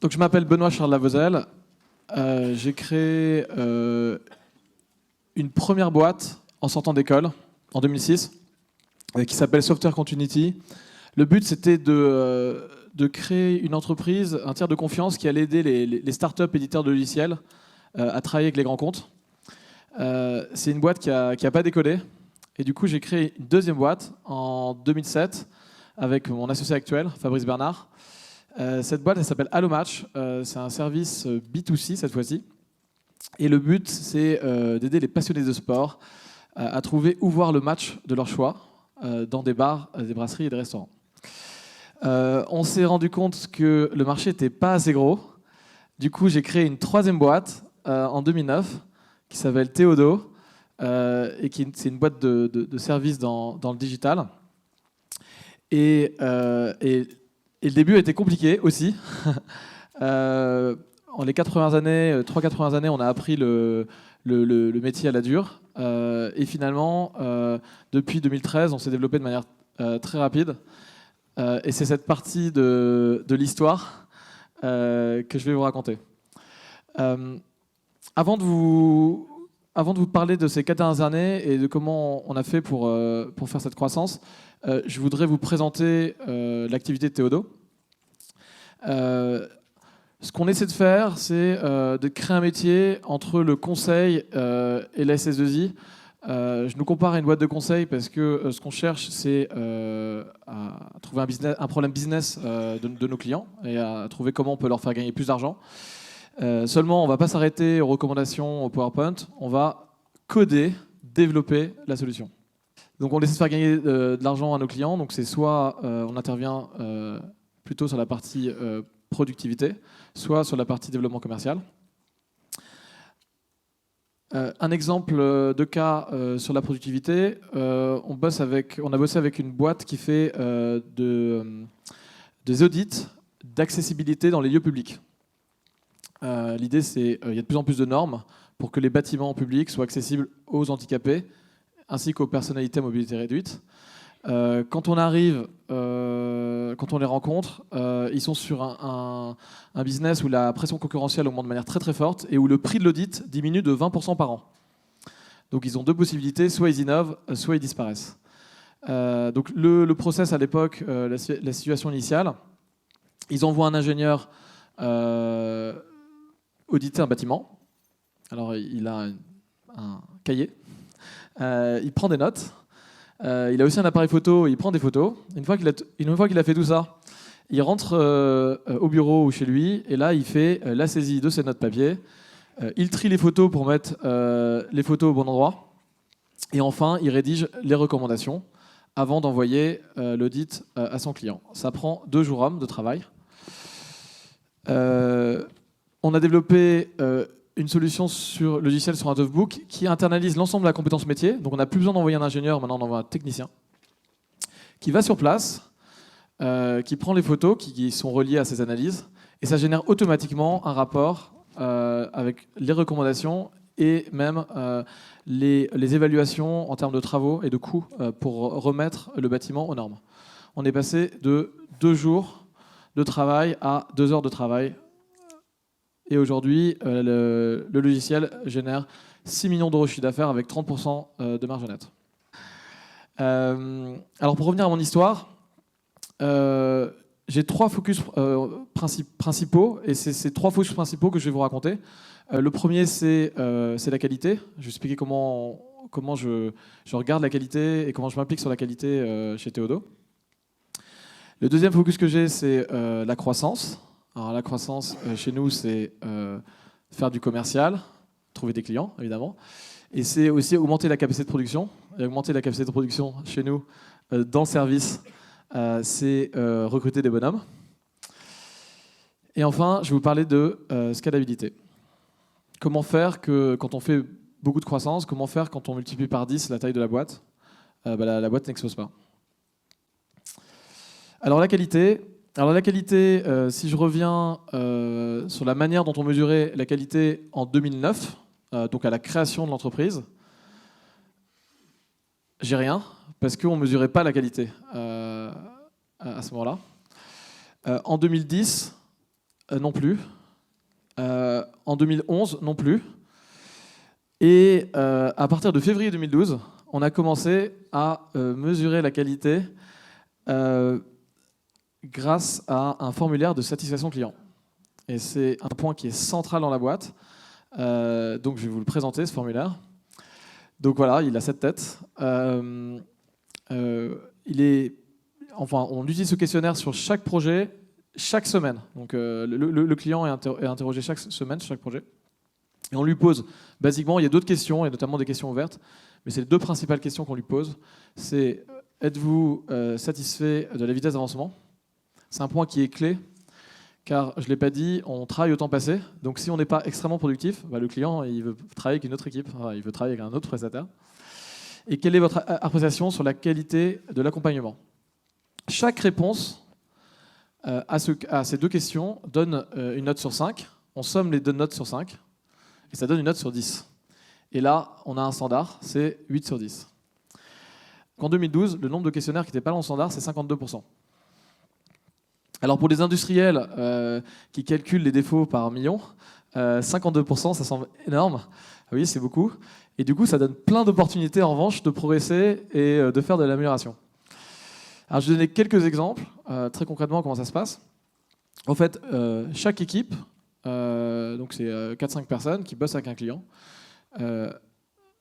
Donc, je m'appelle Benoît Charles Lavozelle. J'ai créé une première boîte en sortant d'école en 2006 qui s'appelle Software Continuity. Le but, c'était de créer une entreprise, un tiers de confiance qui allait aider les startups éditeurs de logiciels à travailler avec les grands comptes. C'est une boîte qui a pas décollé. Et du coup, j'ai créé une deuxième boîte en 2007 avec mon associé actuel, Fabrice Bernard. Cette boîte, elle s'appelle HelloMatch. C'est un service B2C cette fois-ci. Et le but, c'est d'aider les passionnés de sport à trouver où voir le match de leur choix dans des bars, des brasseries et des restaurants. On s'est rendu compte que le marché n'était pas assez gros. Du coup, j'ai créé une troisième boîte en 2009 qui s'appelle Théodo et c'est une boîte de services dans le digital. Et le début a été compliqué aussi. En les 3-4 premières années, on a appris le métier à la dure. Et finalement, depuis 2013, on s'est développé de manière très rapide. Et c'est cette partie de l'histoire que je vais vous raconter. Avant de vous parler de ces 4 dernières années et de comment on a fait pour faire cette croissance, je voudrais vous présenter l'activité de Théodo. Ce qu'on essaie de faire, c'est de créer un métier entre le conseil et la SS2I. Je nous compare à une boîte de conseil parce que ce qu'on cherche, c'est à trouver un problème business de nos clients et à trouver comment on peut leur faire gagner plus d'argent. Seulement, on ne va pas s'arrêter aux recommandations au PowerPoint, on va coder, développer la solution. Donc on essaie de faire gagner de l'argent à nos clients. Donc c'est soit on intervient plutôt sur la partie productivité, soit sur la partie développement commercial. Un exemple de cas sur la productivité, on a bossé avec une boîte qui fait des audits d'accessibilité dans les lieux publics. L'idée, c'est qu'il y a de plus en plus de normes pour que les bâtiments publics soient accessibles aux handicapés ainsi qu'aux personnalités à mobilité réduite. Quand on arrive, quand on les rencontre, ils sont sur un business où la pression concurrentielle augmente de manière très très forte et où le prix de l'audit diminue de 20% par an. Donc ils ont deux possibilités, soit ils innovent, soit ils disparaissent. Donc le process à l'époque, la situation initiale, ils envoient un ingénieur auditer un bâtiment. Alors il a un cahier, il prend des notes. Il a aussi un appareil photo, il prend des photos. Une fois qu'il a fait tout ça, il rentre au bureau ou chez lui, et là, il fait la saisie de ses notes papier. Il trie les photos pour mettre les photos au bon endroit. Et enfin, il rédige les recommandations avant d'envoyer l'audit à son client. Ça prend 2 jours hommes de travail. On a développé une solution logicielle sur un DevBook qui internalise l'ensemble de la compétence métier. Donc on n'a plus besoin d'envoyer un ingénieur, maintenant on envoie un technicien qui va sur place, qui prend les photos qui sont reliées à ces analyses, et ça génère automatiquement un rapport avec les recommandations et même les évaluations en termes de travaux et de coûts pour remettre le bâtiment aux normes. On est passé de 2 jours de travail à 2 heures de travail. Et aujourd'hui, le logiciel génère 6 millions d'euros de chiffre d'affaires avec 30% de marge nette. Alors pour revenir à mon histoire, j'ai 3 focus principaux, et c'est ces 3 focus principaux que je vais vous raconter. Le premier, c'est la qualité. Je vais expliquer comment je regarde la qualité et comment je m'implique sur la qualité chez Théodo. Le deuxième focus que j'ai, c'est la croissance. Alors la croissance, chez nous, c'est faire du commercial, trouver des clients, évidemment. Et c'est aussi augmenter la capacité de production. Et augmenter la capacité de production chez nous, dans le service, c'est recruter des bonhommes. Et enfin, je vais vous parler de scalabilité. Comment faire que, quand on fait beaucoup de croissance, comment faire quand on multiplie par 10 la taille de la boîte, la boîte n'explose pas. Alors la qualité, si je reviens sur la manière dont on mesurait la qualité en 2009, donc à la création de l'entreprise, j'ai rien, parce qu'on ne mesurait pas la qualité à ce moment-là. En 2010, Non plus. En 2011, non plus. Et à partir de février 2012, on a commencé à mesurer la qualité grâce à un formulaire de satisfaction client. Et c'est un point qui est central dans la boîte. Donc je vais vous le présenter, ce formulaire. Donc voilà, il a cette tête. On utilise ce questionnaire sur chaque projet, chaque semaine. Donc le client est interrogé chaque semaine sur chaque projet. Et on lui pose, basiquement, il y a d'autres questions, et notamment des questions ouvertes, mais c'est les deux principales questions qu'on lui pose. C'est êtes-vous satisfait de la vitesse d'avancement? C'est un point qui est clé, car je ne l'ai pas dit, on travaille au temps passé. Donc si on n'est pas extrêmement productif, le client il veut travailler avec une autre équipe, il veut travailler avec un autre prestataire. Et quelle est votre appréciation sur la qualité de l'accompagnement? Chaque réponse à ces deux questions donne une note sur 5. On somme les deux notes sur 5. Et ça donne une note sur 10. Et là, on a un standard, c'est 8 sur 10. En 2012, le nombre de questionnaires qui n'étaient pas dans le standard, c'est 52%. Alors pour les industriels qui calculent les défauts par million, 52%, ça semble énorme. Oui, c'est beaucoup. Et du coup, ça donne plein d'opportunités en revanche de progresser et de faire de l'amélioration. Alors je vais donner quelques exemples, très concrètement comment ça se passe. En fait, chaque équipe, donc c'est 4-5 personnes qui bossent avec un client,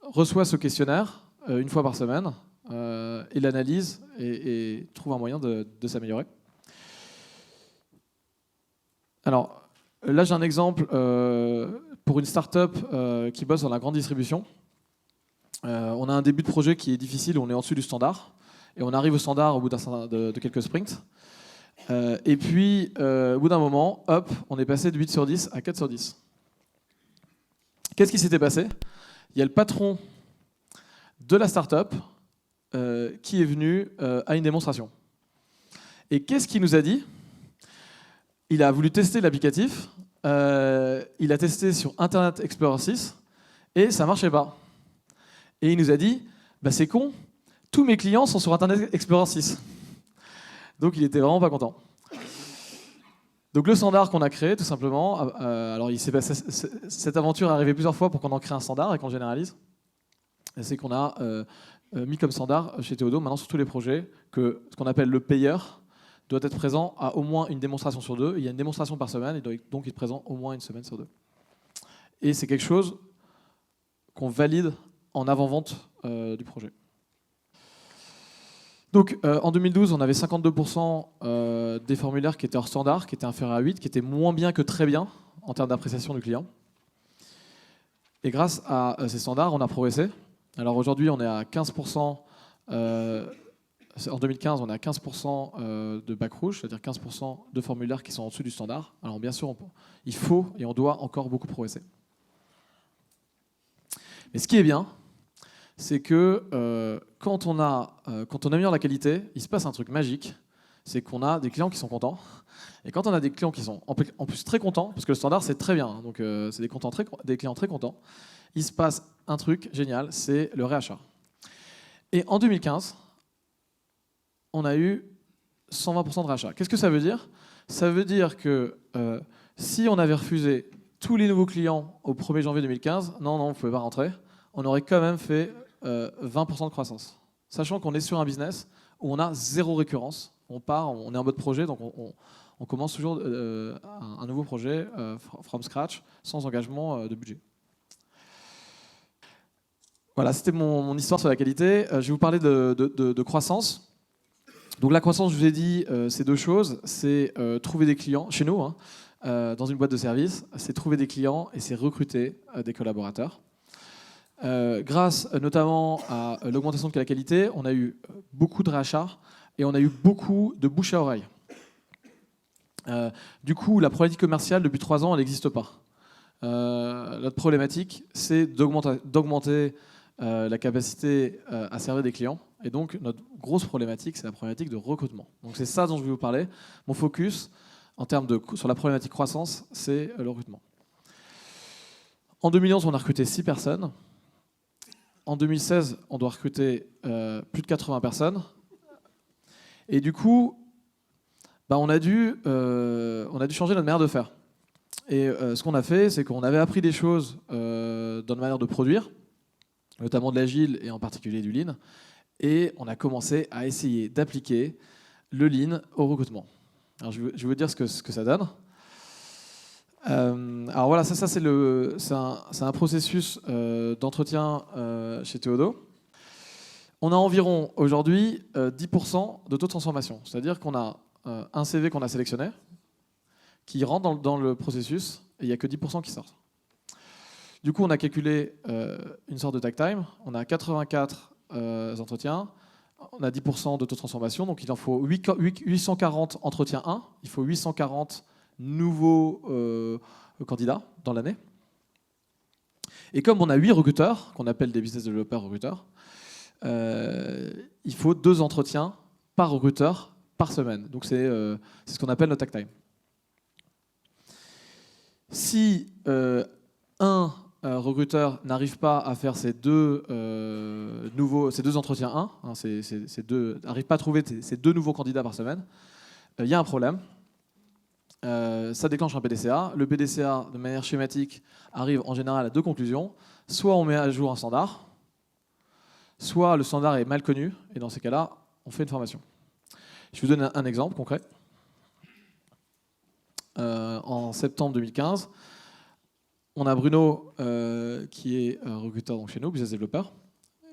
reçoit ce questionnaire une fois par semaine et l'analyse et trouve un moyen de s'améliorer. Alors là, j'ai un exemple pour une start-up qui bosse dans la grande distribution. On a un début de projet qui est difficile, on est en dessous du standard, et on arrive au standard au bout de quelques sprints. Et puis, au bout d'un moment, hop, on est passé de 8 sur 10 à 4 sur 10. Qu'est-ce qui s'était passé? Il y a le patron de la start-up qui est venu à une démonstration. Et qu'est-ce qu'il nous a dit? Il a voulu tester l'applicatif, il a testé sur Internet Explorer 6, et ça ne marchait pas. Et il nous a dit, c'est con, tous mes clients sont sur Internet Explorer 6. Donc il était vraiment pas content. Donc le standard qu'on a créé, tout simplement, alors cette aventure est arrivée plusieurs fois pour qu'on en crée un standard et qu'on généralise. C'est qu'on a mis comme standard chez Théodo, maintenant sur tous les projets, que ce qu'on appelle le payeur doit être présent à au moins une démonstration sur 2. Il y a une démonstration par semaine, il doit donc être présent au moins une semaine sur 2. Et c'est quelque chose qu'on valide en avant-vente du projet. Donc en 2012, on avait 52% des formulaires qui étaient hors standard, qui étaient inférieurs à 8, qui étaient moins bien que très bien en termes d'appréciation du client. Et grâce à ces standards, on a progressé. Alors aujourd'hui, on est à 15%. En 2015, on est à 15% de bac rouge, c'est-à-dire 15% de formulaires qui sont en dessous du standard. Alors bien sûr, il faut et on doit encore beaucoup progresser. Mais ce qui est bien, c'est que quand on améliore la qualité, il se passe un truc magique, c'est qu'on a des clients qui sont contents. Et quand on a des clients qui sont en plus très contents, parce que le standard c'est très bien, donc c'est des clients très contents, il se passe un truc génial, c'est le réachat. Et en 2015, on a eu 120% de rachat. Qu'est-ce que ça veut dire? Ça veut dire que si on avait refusé tous les nouveaux clients au 1er janvier 2015, non, vous ne pouvez pas rentrer, on aurait quand même fait 20% de croissance. Sachant qu'on est sur un business où on a zéro récurrence. On est en mode projet, donc on commence toujours un nouveau projet from scratch, sans engagement de budget. Voilà, c'était mon histoire sur la qualité. Je vais vous parler de croissance. Donc la croissance, je vous ai dit, c'est deux choses. C'est trouver des clients, chez nous, dans une boîte de service, c'est trouver des clients et c'est recruter des collaborateurs. Grâce notamment à l'augmentation de la qualité, on a eu beaucoup de rachats et on a eu beaucoup de bouche à oreille. Du coup, la problématique commerciale, depuis 3 ans, elle n'existe pas. Notre problématique, c'est d'augmenter la capacité à servir des clients. Et donc, notre grosse problématique, c'est la problématique de recrutement. Donc, c'est ça dont je vais vous parler. Mon focus, sur la problématique croissance, c'est le recrutement. En 2011, on a recruté 6 personnes. En 2016, on doit recruter plus de 80 personnes. Et du coup, on a dû changer notre manière de faire. Et ce qu'on a fait, c'est qu'on avait appris des choses dans notre manière de produire, notamment de l'agile et en particulier du lean, et on a commencé à essayer d'appliquer le lean au recrutement. Alors, je vais vous dire ce que ça donne. Alors voilà, ça c'est un processus d'entretien chez Théodo. On a environ aujourd'hui 10% de taux de transformation. C'est-à-dire qu'on a un CV qu'on a sélectionné, qui rentre dans le processus, et il n'y a que 10% qui sortent. Du coup, on a calculé une sorte de tag time. On a 84 entretiens. On a 10% de taux de transformation, donc il en faut 840 entretiens 1. Il faut 840 nouveaux candidats dans l'année. Et comme on a 8 recruteurs, qu'on appelle des business developers recruteurs, il faut 2 entretiens par recruteur par semaine. Donc c'est ce qu'on appelle notre tag time. Si un recruteur n'arrive pas à faire ces deux entretiens 1, n'arrive pas à trouver ces 2 nouveaux candidats par semaine, il y a un problème. Ça déclenche un PDCA. Le PDCA, de manière schématique, arrive en général à 2 conclusions. Soit on met à jour un standard, soit le standard est mal connu, et dans ces cas-là, on fait une formation. Je vous donne un exemple concret. En septembre 2015, on a Bruno, qui est recruteur donc chez nous, business developer,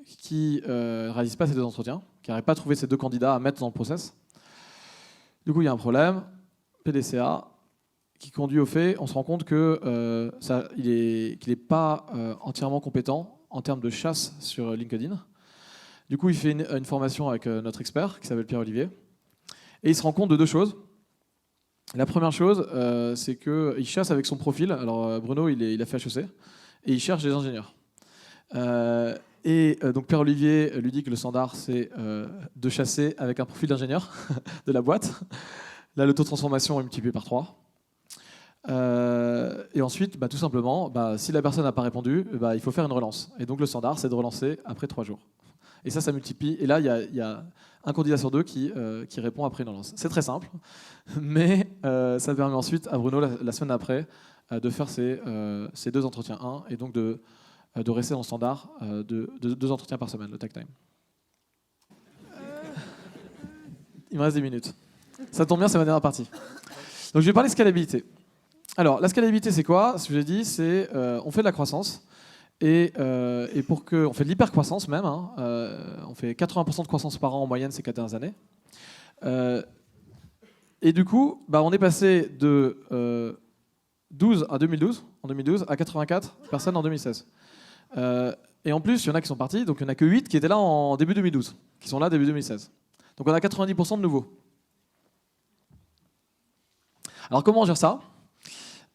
qui ne réalise pas ces 2 entretiens, qui n'arrive pas à trouver ces 2 candidats à mettre dans le process. Du coup, il y a un problème, PDCA, qui conduit au fait, on se rend compte qu'il n'est pas entièrement compétent en termes de chasse sur LinkedIn. Du coup, il fait une formation avec notre expert, qui s'appelle Pierre-Olivier, et il se rend compte de 2 choses. La première chose, c'est qu'il chasse avec son profil. Alors Bruno, il a fait HEC, et il cherche des ingénieurs. Donc Pierre-Olivier lui dit que le standard, c'est de chasser avec un profil d'ingénieur de la boîte. Là, le taux de transformation est multiplié par 3. Et ensuite, tout simplement, si la personne n'a pas répondu, il faut faire une relance. Et donc le standard, c'est de relancer après 3 jours. Et ça multiplie. Et là, il y a un candidat sur 2 qui répond après une relance. C'est très simple, mais ça permet ensuite à Bruno, la semaine après, de faire ces 2 entretiens 1, et donc de rester dans le standard de 2 entretiens par semaine, le tag time. Il me reste 10 minutes. Ça tombe bien, c'est ma dernière partie. Donc je vais parler scalabilité. Alors, la scalabilité, c'est quoi? Ce que j'ai dit, c'est on fait de la croissance. Et on fait de l'hypercroissance même, hein, on fait 80% de croissance par an en moyenne ces 4 dernières années. Et du coup, on est passé de 12 en 2012 à 84 personnes en 2016. Et en plus, il y en a qui sont partis, donc il n'y en a que 8 qui étaient là en début 2012, qui sont là début 2016. Donc on a 90% de nouveaux. Alors comment on gère ça?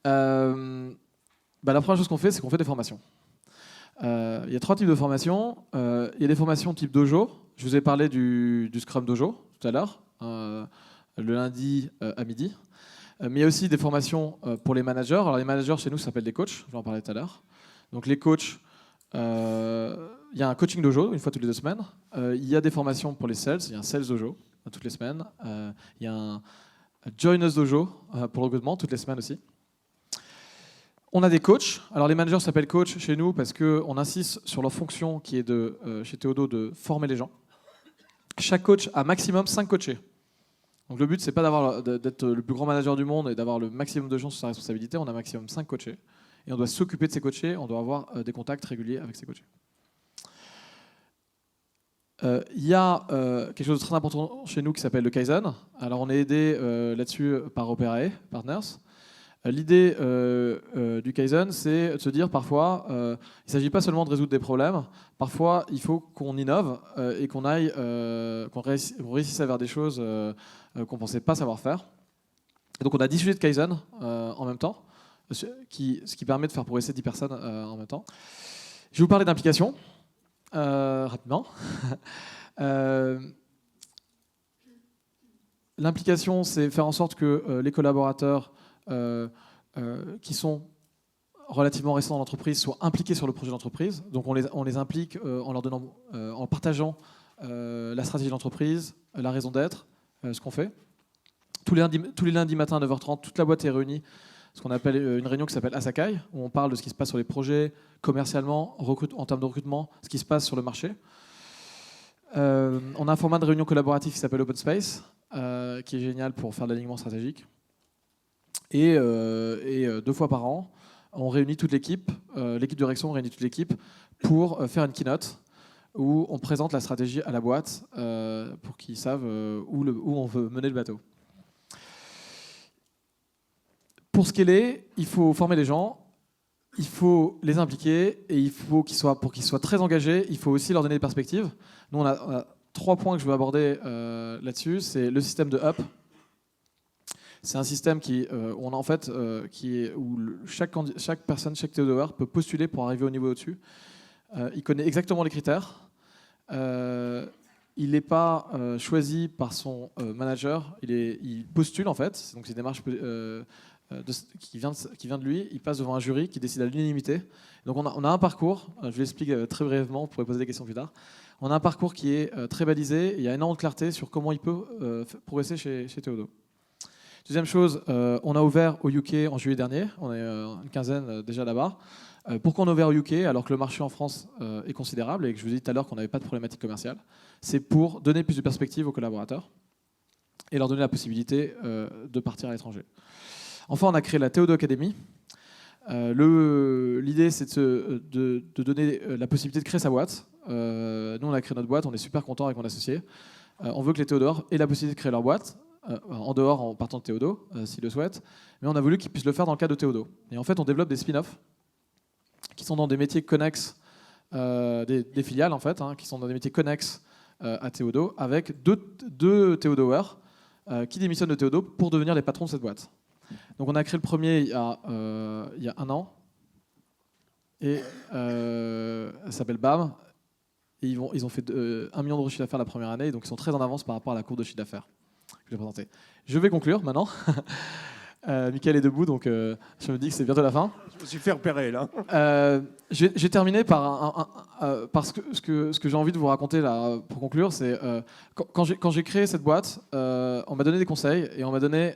La première chose qu'on fait, c'est qu'on fait des formations. Il y a 3 types de formations. Il y a des formations type dojo. Je vous ai parlé du Scrum Dojo tout à l'heure, le lundi à midi. Mais il y a aussi des formations pour les managers. Alors les managers chez nous, ça s'appelle des coachs, je vais en parler tout à l'heure. Donc les coachs, il y a un coaching dojo une fois toutes les 2 semaines. Il y a des formations pour les sales, il y a un sales dojo toutes les semaines. Il y a un joiners dojo pour le recrutement toutes les semaines aussi. On a des coachs. Alors les managers s'appellent coachs chez nous parce qu'on insiste sur leur fonction qui est chez Théodo de former les gens. Chaque coach a maximum 5 coachés. Donc le but, c'est pas d'être le plus grand manager du monde et d'avoir le maximum de gens sous sa responsabilité. On a maximum 5 coachés. Et on doit s'occuper de ces coachés. On doit avoir des contacts réguliers avec ces coachés. Il y a quelque chose de très important chez nous qui s'appelle le Kaizen. Alors on est aidé là-dessus par Operae Partners. L'idée du Kaizen, c'est de se dire parfois, il ne s'agit pas seulement de résoudre des problèmes, parfois il faut qu'on innove et qu'on réussisse à faire des choses qu'on ne pensait pas savoir faire. Et donc on a 10 sujets de Kaizen en même temps, ce qui permet de faire progresser 10 personnes en même temps. Je vais vous parler d'implication, rapidement. L'implication, c'est faire en sorte que les collaborateurs qui sont relativement récents dans l'entreprise soient impliqués sur le projet d'entreprise. Donc on les implique en partageant la stratégie de l'entreprise, la raison d'être, ce qu'on fait. Tous les lundis matin à 9h30, toute la boîte est réunie, ce qu'on appelle une réunion qui s'appelle Asakai, où on parle de ce qui se passe sur les projets, commercialement, en termes de recrutement, ce qui se passe sur le marché. On a un format de réunion collaboratif qui s'appelle Open Space, qui est génial pour faire de l'alignement stratégique. Et 2 fois par an, on réunit toute l'équipe, l'équipe de direction réunit toute l'équipe pour faire une keynote où on présente la stratégie à la boîte pour qu'ils savent où on veut mener le bateau. Pour scaler, il faut former les gens, il faut les impliquer et il faut pour qu'ils soient très engagés, il faut aussi leur donner des perspectives. Nous, on a 3 points que je veux aborder là-dessus. C'est le système de Up. C'est un système où chaque personne, chaque TO2R peut postuler pour arriver au niveau au-dessus. Il connaît exactement les critères. Il n'est pas choisi par son manager. Il postule en fait. Donc c'est une démarche qui vient de lui. Il passe devant un jury qui décide à l'unanimité. Donc on a un parcours. Je vous l'explique très brièvement. Vous pourrez poser des questions plus tard. On a un parcours qui est très balisé. Et il y a énormément de clarté sur comment il peut progresser chez Théodo. Deuxième chose, on a ouvert au UK en juillet dernier. On est une quinzaine déjà là-bas. Pourquoi on a ouvert au UK alors que le marché en France est considérable et que je vous ai dit tout à l'heure qu'on n'avait pas de problématique commerciale? C'est pour donner plus de perspectives aux collaborateurs et leur donner la possibilité de partir à l'étranger. Enfin, on a créé la Théodo Academy. L'idée, c'est de donner la possibilité de créer sa boîte. Nous, on a créé notre boîte, on est super contents avec mon associé. On veut que les Théodores aient la possibilité de créer leur boîte, en dehors, en partant de Théodo, s'ils le souhaitent. Mais on a voulu qu'ils puissent le faire dans le cadre de Théodo. Et en fait, on développe des spin-offs qui sont dans des métiers connexes, des filiales en fait, qui sont dans des métiers connexes à Théodo, avec deux Théodoers qui démissionnent de Théodo pour devenir les patrons de cette boîte. Donc on a créé le premier il y a 1 an, et ça s'appelle BAM, et ils ont fait 1 million d'euros de chiffre d'affaires la première année, donc ils sont très en avance par rapport à la courbe de chiffre d'affaires que je vais présenter. Je vais conclure maintenant. Mickaël est debout, donc je me dis que c'est bientôt la fin. Je me suis fait repérer là. J'ai terminé par ce que j'ai envie de vous raconter là pour conclure. C'est quand j'ai créé cette boîte, on m'a donné des conseils et on m'a donné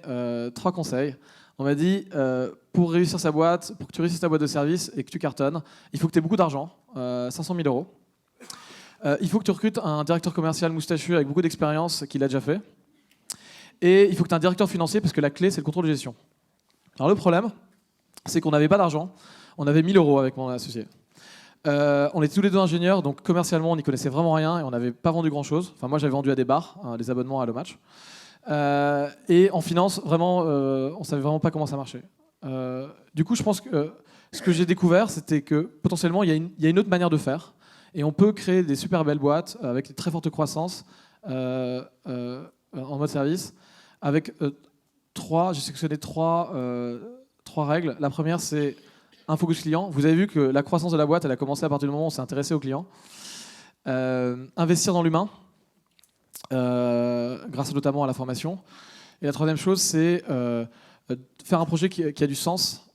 3 conseils. On m'a dit pour réussir sa boîte, pour que tu réussisses ta boîte de service et que tu cartonnes, il faut que tu aies beaucoup d'argent, 500 000 euros. Il faut que tu recrutes un directeur commercial moustachu avec beaucoup d'expérience qui l'a déjà fait. Et il faut que tu aies un directeur financier parce que la clé, c'est le contrôle de gestion. Alors le problème, c'est qu'on n'avait pas d'argent. On avait 1 000 euros avec mon associé. On était tous les deux ingénieurs, donc commercialement, on n'y connaissait vraiment rien et on n'avait pas vendu grand-chose. Enfin, moi, j'avais vendu à des bars, des abonnements à Hello Match. Et en finance, vraiment, on ne savait vraiment pas comment ça marchait. Du coup, je pense que ce que j'ai découvert, c'était que potentiellement, il y a une autre manière de faire. Et on peut créer des super belles boîtes avec une très forte croissance en mode service. Avec j'ai sélectionné trois règles. La première, c'est un focus client. Vous avez vu que la croissance de la boîte, elle a commencé à partir du moment où on s'est intéressé aux clients. Investir dans l'humain, grâce notamment à la formation. Et la troisième chose, c'est faire un projet qui a du sens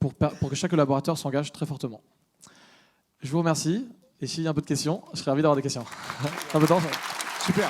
pour que chaque collaborateur s'engage très fortement. Je vous remercie. Et s'il y a un peu de questions, je serais ravi d'avoir des questions. Un peu de temps. Super.